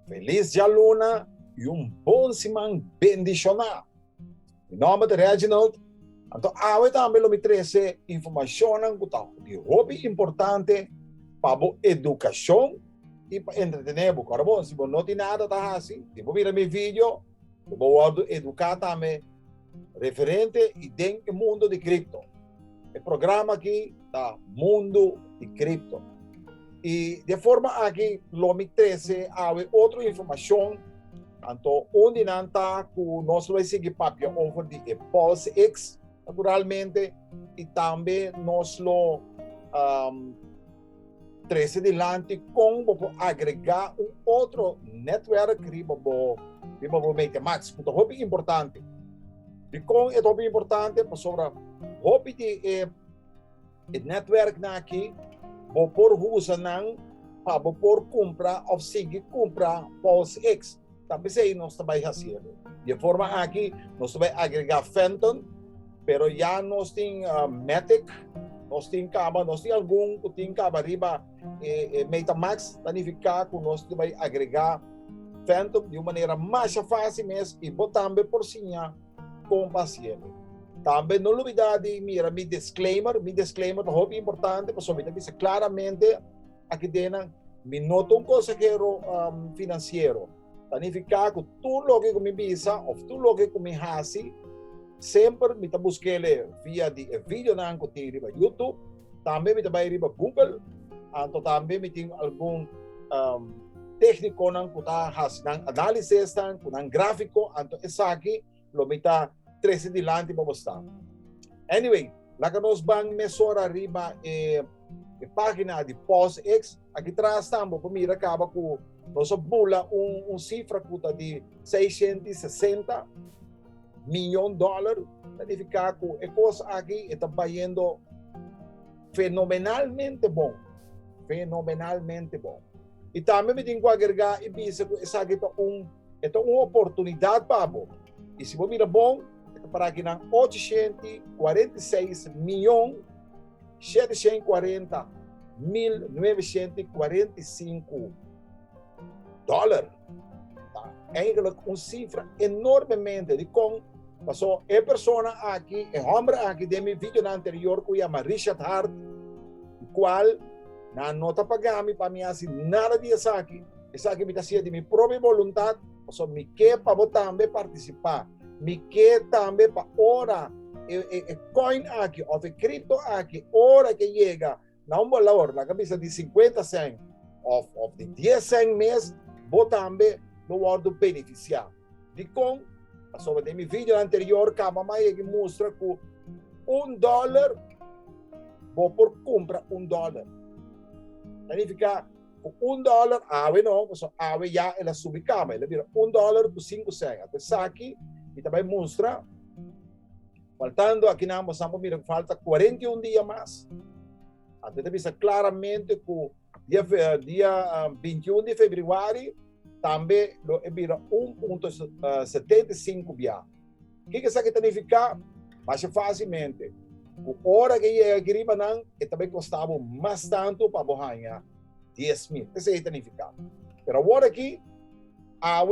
Feliz dia Luna e bom semana bendicional. Em nome de Reginald, então, eu também me trouxe informação de hobby importante para a educação e para entretener. Bom, se você não tem nada a fazer, se você ver meu vídeo, eu vou educar também referente e dentro do mundo de cripto. O programa aqui está Mundo de Cripto. E de forma aqui, eu me trouxe outra informação. Então, onde não está, nós vamos seguir papel over de Pulse X, naturalmente, e também nós lo trouxe adiante com agregar outro network riba Metamask, muito hobby importante. E com esse hobby importante, sobre hobby de network aqui, vou por uso não, para por comprar ou seguir comprar Pulse X. Também sei nós também fazendo. De forma aqui, nós vamos agregar Phantom, pero já nós tem Matic, nós tem algum que tem caba riba Metamask, significa que nós vamos agregar Phantom de uma maneira mais fácil mesmo e também por sinha com paciente. Também não novidade, mira, meu disclaimer é muito importante, porque eu disse claramente aqui dentro, me noto um consejero financeiro. Significa que tudo o que eu me visa, ou tudo o que eu me faço, sempre me busquei via de vídeo na YouTube, também me vai riba Google, então também me tem algum técnico na que está fazendo análise, com gráfico, então isso aqui, lo me está trazendo adiante para você. Anyway, lá que nós vamos mesurar riba a página de Pulse X, aqui atrás estamos, para mim, acaba com nós bula cifra de 660 milhões de dólares, significa que a coisa aqui está indo fenomenalmente bom. E também me tenho que agregar e dizer que isso aqui é uma oportunidade para você. E se você mira bom, para aqui na 846 milhões 740 mil 945 dólares. Tá? É uma cifra enormemente de com passou a pessoa aqui, o homem aqui de meu vídeo anterior que chama Richard Hart, o qual na nota pagami para mim assim nada disso aqui. Isso aqui me está de minha própria vontade, passou me quer para também participar, me quer também para hora coin aqui, ou cripto aqui, hora que chega na valor na cabeça de 50 cents ou de 10 cents mês, vou também no ordo beneficiar. De com, sobre meu vídeo anterior, que a mamãe mostra que $1 vou por compra $1. Significa que $1, não, já ela subicama, ela vira $1 por 5 cents. Até isso aqui, e também mostra, faltando aqui na moça, mira, falta 41 dias mais. Até vista claramente que dia 21 de fevereiro também vira 1,75 via. O que isso aqui significa? Mais facilmente, a hora que chega aqui, também custava mais tanto para ganhar 10 mil. Isso significa. Mas agora aqui, a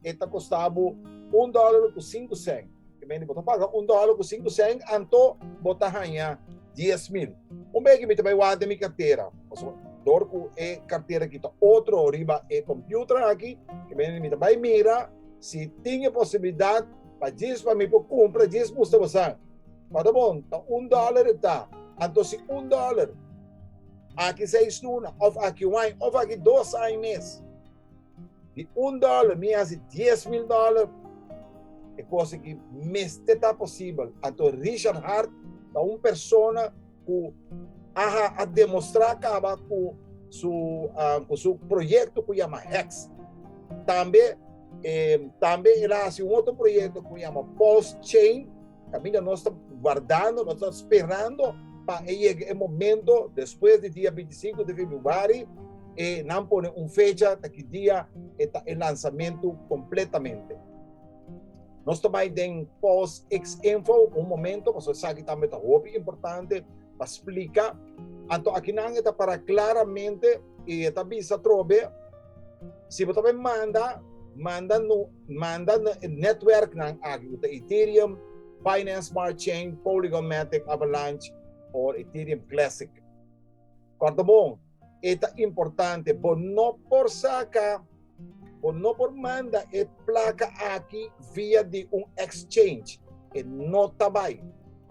está custava $1 por 5 cents. Que você paga $1 por 5 cents, então você ganha 10 mil. Bem que me também guarda minha carteira. Dorco é carteira aqui, outro riba é computer aqui, que me também mira se tem possibilidade para dizer para mim, para comprar, diz para você. Mas bom, $1 está. Então se $1, aqui 6 lunas, ou aqui 1, ou aqui 2 mês. De $1, me hace 10 mil dólares. É coisa que me está possível. Então Richard Hart é uma pessoa que a demonstrar acaba com seu projeto que chama Hex. Também ele faz outro projeto que chama Pulse Chain. Também nós estamos guardando, nós estamos esperando para chegar o momento, depois do dia 25 de fevereiro, e não põe uma fecha daqui dia está o lançamento completamente. Nós também temos Pulse X Info, momento, porque isso aqui também é muito importante para explicar. Então, aqui não está para claramente, e também se trove Se você também manda no network ng Ethereum, Binance Smart Chain, Polygon Matic, Avalanche, or Ethereum Classic. Quarto bom, é importante, por não por sacar, por não por manda e placa aqui via de exchange, e não trabalha.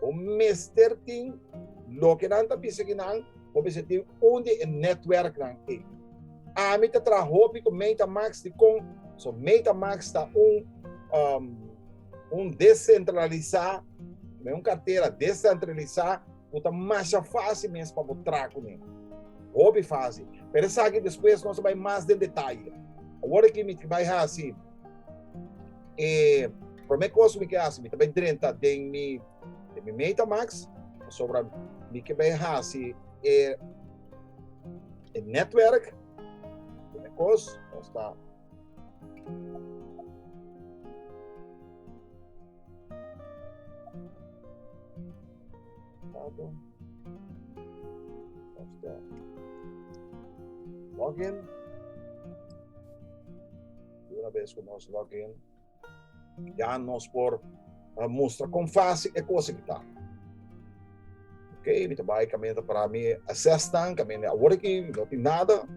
O Mr. Ting, lo que não está pensando, o Mr. Ting, onde é network ng a mim trabalhou com Metamask so Metamask está descentralizar, carteira descentralizar, então mais fácil mesmo para botar com ele. Hobby fácil. Mas isso aqui depois nós vamos mais de detalhe. Agora que me vai assim, para mim coisa me que assim, me também dentro de mi Metamask sobre me que vai assim network, coisa está login. Uma vez que nós login, já nós por mostrar como fácil é coisa que está. Ok, então basicamente para mim acessam, também agora que não tem nada,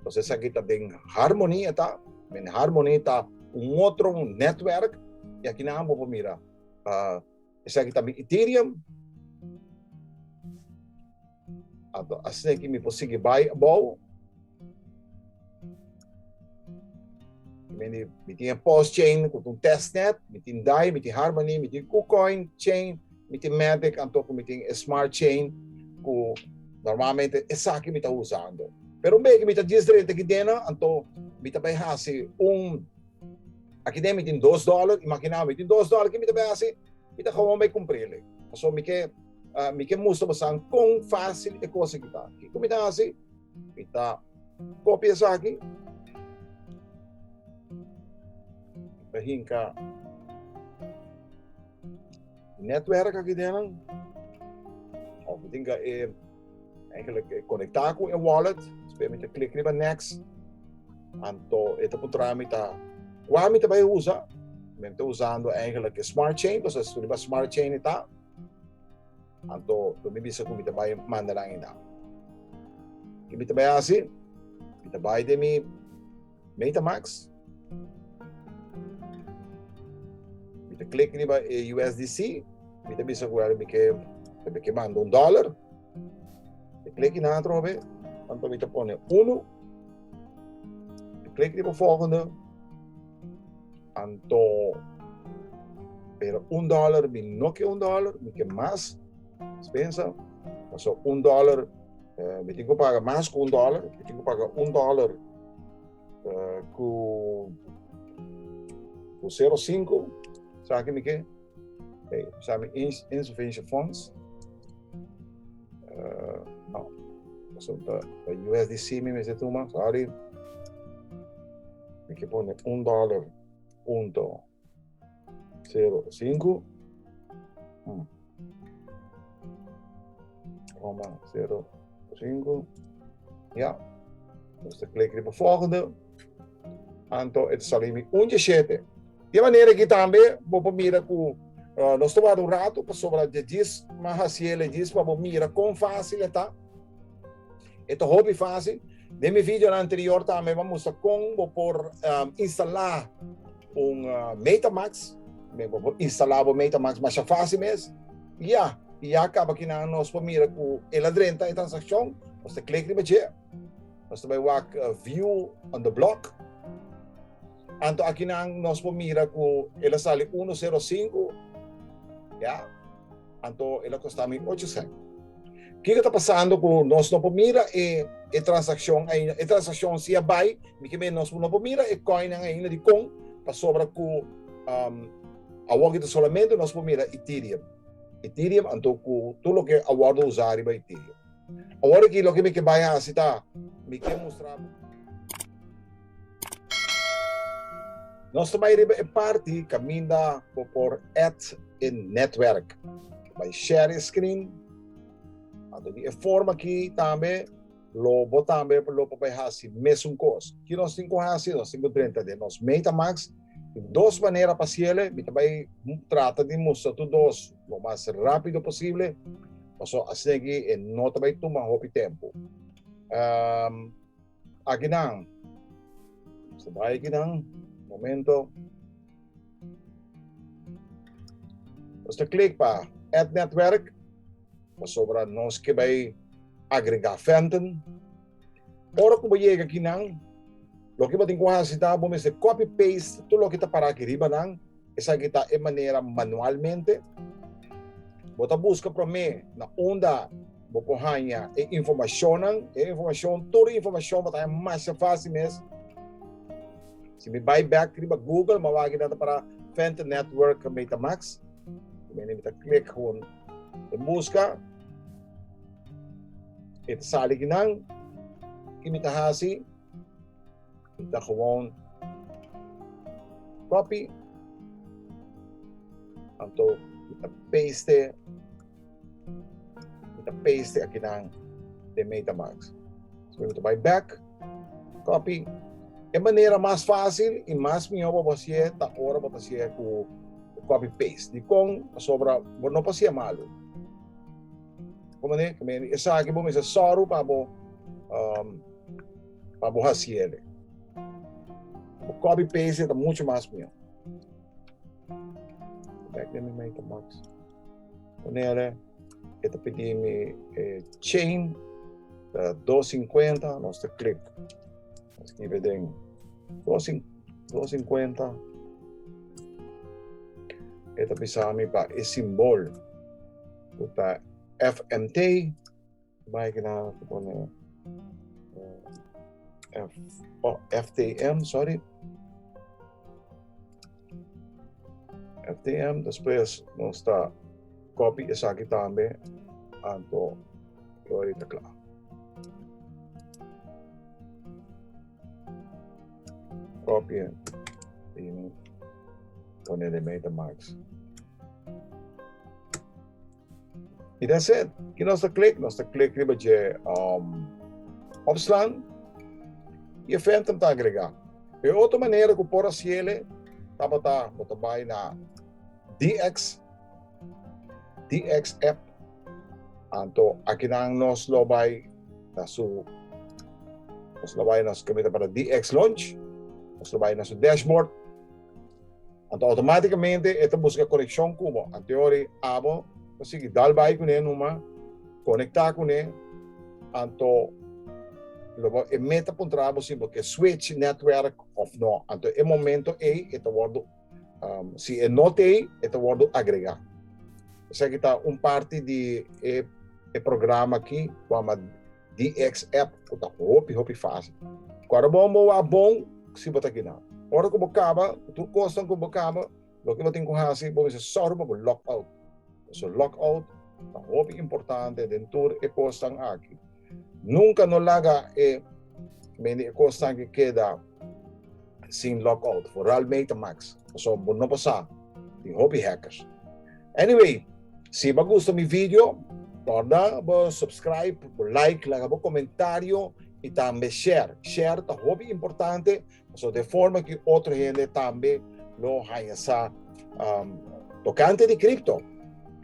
então isso aqui está em harmonia, tá? Em harmonia está outro network e aqui não vou mirar. Isso aqui também Ethereum. Assim que me consigo bom. Me tem post-chain com testnet, me tem DAI, me tem Harmony, me tem KuCoin chain, me tem Matic, então me tem Smart Chain, que normalmente é isso que me está usando. Pero bem que me está dizendo aqui dentro, então me está bem assim aqui dentro me tem $2, imagina me tem $2 que me está bem assim, me está como me cumprir. Então me que mostra bastante quão fácil é coisa que está. Aqui como está assim, me está copia isso aqui. Hinka netwerk aqui dentro. Of we denken eigenlijk connectar com o wallet. Speel met klik riba next. Anto ito po tramita. Quando kita vai usar? Estou usando eigenlijk smart chain. Então se riba smart chain ita. Anto tumibisa kung kita vai manda lang ina. Kita vai assim. Kita vai de mi Metamask. Klik riba USDC, kita bisa kuha que manda $1. Klik na trobe, tanto kita pone 1. Klik riba volgende. Anto pero $1 no que $1, me que mais pensa. So $1 me tenho que pagar mais que $1, me tenho que pagar $1 com 0,5. Sabe me que? Sabe insufficient funds? Não. So the USDC me dice tu más, sorry. Me que pone $1.05. 0,05. Ja. Dus dan klik ik op volgende. Anto, het zal me 1,7. De maneira que também vou mirar com nós tomamos rato para sobre de diz, mas se ele diz para mirar com fácil tá. Então hobby fácil. De meu vídeo anterior também vamos mostrar como por instalar Metamask. Vou instalar o Metamask mais fácil mesmo. E acaba que nós vamos mirar com ele adrenta a transação. Você clica no botão. Nós também view on the block. Anto aqui nós pomira com ela sale 1,05, já. Anto ela custa me 800. O que está passando com nós não pomira é transação se vai, me que nós não pomira é coin ainda de com para sobra com a wallet solamente nós pomira Ethereum, anto com tudo o que a wallet usar é Ethereum. Agora que o que me que vai assim tá, me quer mostrar. Nós também é parte caminha por Add in Network. Vai share screen. A forma aqui também lo botambe lo papayhasi mesmo cost. Que nós temos hasi, nós temos 30 de nós Metamask de duas maneiras paciele, também trata de mostrar tudo o mais rápido possível. Passo assim que não também toma muito tempo. Aqui não, sabay aqui não, momento. Você clica para Otro Netwerk, sobre nós que vai agregar Fenton. Ora que vai aqui não, lo que você tem que fazer, você copy paste tudo o que está para aqui riba não, essa aqui está de maneira manualmente. Você busca para mim na onda, você ganha informação, toda a informação vai mais fácil mesmo. Se me vai back riba Google, mawagin natin para Otro Netwerk Metamask. Kita click kung busca. Ito sali ginang imitahasi. Kita gewoon copy. Anto kita paste aqui ng Metamask. So ito by back, copy. É maneira mais fácil e mais melhor para você tá hora para você com copy paste de com sobra não para ser malo como né essa aqui vamos essa soro para fazer o copy paste é muito mais melhor back let me make a box nele esta pedir me chain 250 nós click escreve bem 250 ito pisami pa isimbol puta FMT baik na po FTM sorry FTM después no está copy esa aqui também anto ahorita claro copy ini poner Metamask. E that's it. Que nós click riba de opslan e a Phantom tá agregar. E outra maneira que por assim ele tá vai na DX app. Anto aqui nang nós lo vai na su nós lo vai nas kamita para DX launch. Nós lo vai na su dashboard. Então, automaticamente, esta busca conexão com o anterior abo, assim, dal vai com ele numa, conectar com ele, então, logo emeta para trás, assim, porque switch network of no, então, em momento esta word, se é não tem, esta word agregar. Essa aqui está parte de programa aqui, como DX app, está hopi fácil. Agora, bom, se botar aqui não. Ora como acaba, tu costam como acaba, lo que eu tenho que fazer, você só para lockout. So lockout, é muito importante dentro e costam aqui. Nunca no laga costam que queda sem lockout, for real Metamask. So não passar, de hobby hackers. Anyway, se você gostou do meu vídeo, subscribe, like, comentário e também share. Share é hobby importante. So, de forma que outra gente também lo haya sa tocante de cripto.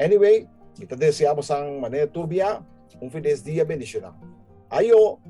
Anyway, kita deseamos ang maneira turbia, feliz dia bendicional. Ayo!